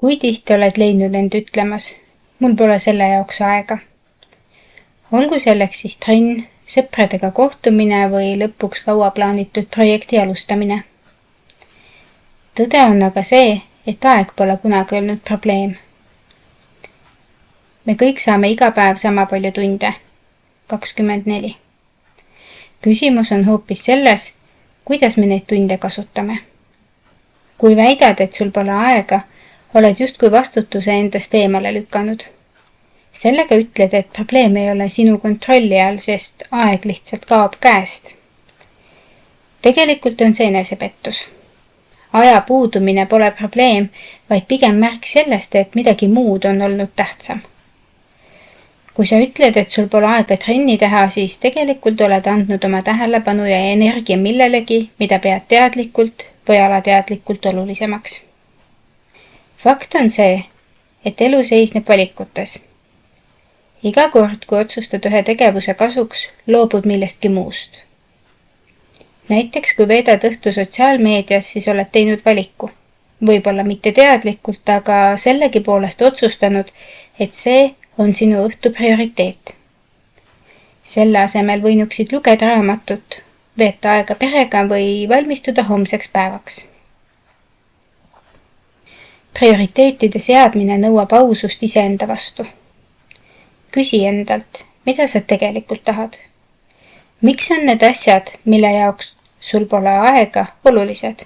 Kui tihti oled leidnud end ütlemas, mul pole selle jaoks aega. Olgu selleks siis trenn, sõpradega kohtumine või lõpuks kaua plaanitud projekti alustamine. Tõde on aga see, et aeg pole kunagi olnud probleem. Me kõik saame iga päev sama palju tunde, 24. Küsimus on hoopis selles, kuidas me neid tunde kasutame. Kui väidad, et sul pole aega, oled justkui vastutuse endast eemale lükanud. Sellega ütled, et probleem ei ole sinu kontrolli all, sest aeg lihtsalt kaob käest. Tegelikult on see enesepettus. Aja puudumine pole probleem, vaid pigem märk sellest, et midagi muud on olnud tähtsam. Kui sa ütled, et sul pole aega trenni teha, siis tegelikult oled andnud oma tähelepanu ja energia millelegi, mida pead teadlikult või alateadlikult olulisemaks. Fakt on see, et elu seisneb valikutes. Iga kord, kui otsustad ühe tegevuse kasuks, loobud millestki muust. Näiteks, kui veedad õhtu sotsiaalmeedias, siis oled teinud valiku. Võib-olla mitte teadlikult, aga sellegipoolest otsustanud, et see on sinu õhtu prioriteet. Selle asemel võinuksid lugeda raamatut, veeta aega perega või valmistuda homseks päevaks. Prioriteetide seadmine nõuab ausust iseenda vastu. Küsi endalt, mida sa tegelikult tahad? Miks on need asjad, mille jaoks sul pole aega, olulised?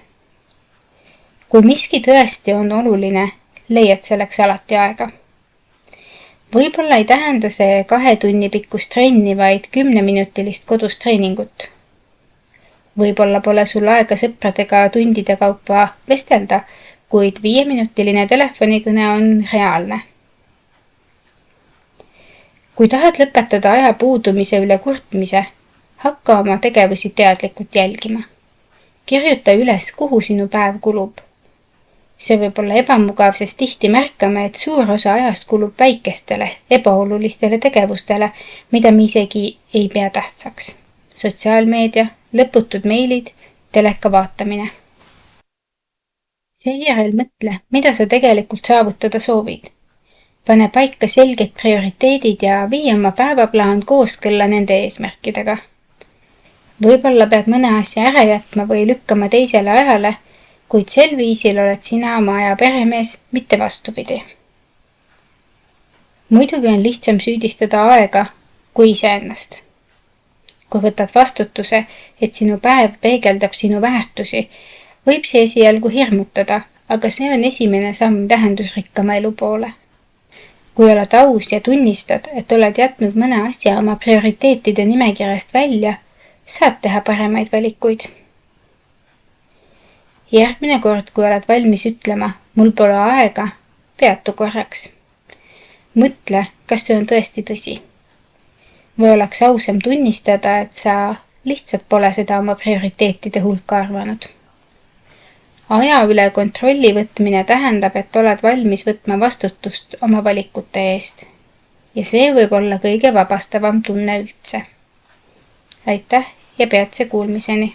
Kui miski tõesti on oluline, leiad selleks alati aega. Võib-olla ei tähenda see 2 tunni pikkust trenni, vaid 10-minutilist kodust treeningut. Võib-olla pole sul aega sõpradega tundide kaupa vestelda, kuid 5-minutiline telefonikõne on reaalne. Kui tahad lõpetada aja puudumise üle kurtmise, hakka oma tegevusi teadlikult jälgima. Kirjuta üles, kuhu sinu päev kulub. See võib olla ebamugav, sest tihti märkame, et suur osa ajast kulub väikestele, ebaolulistele tegevustele, mida me isegi ei pea tähtsaks. Sotsiaalmeedia, lõputud meilid, teleka vaatamine. Seejärel mõtle, mida sa tegelikult saavutada soovid. Pane paika selged prioriteedid ja vii oma päevaplaan kooskõlla nende eesmärkidega. Võib-olla pead mõne asja ära jätma või lükkama teisele ajale, kuid sel viisil oled sina oma aja peremees, mitte vastupidi. Muidugi on lihtsam süüdistada aega kui iseennast. Kui võtad vastutuse, et sinu päev peegeldab sinu väärtusi, võib see esialgu hirmutada, aga see on esimene samm tähendusrikkama elu poole. Kui oled aus ja tunnistad, et oled jätnud mõne asja oma prioriteetide nimekirjast välja, saad teha paremaid valikuid. Järgmine kord, kui oled valmis ütlema, mul pole aega, peatu korraks. Mõtle, kas see on tõesti tõsi. Või oleks ausam tunnistada, et sa lihtsalt pole seda oma prioriteetide hulka arvanud. Aja üle kontrolli võtmine tähendab, et oled valmis võtma vastutust oma valikute eest. Ja see võib olla kõige vabastavam tunne üldse. Aitäh ja peatse kuulmiseni!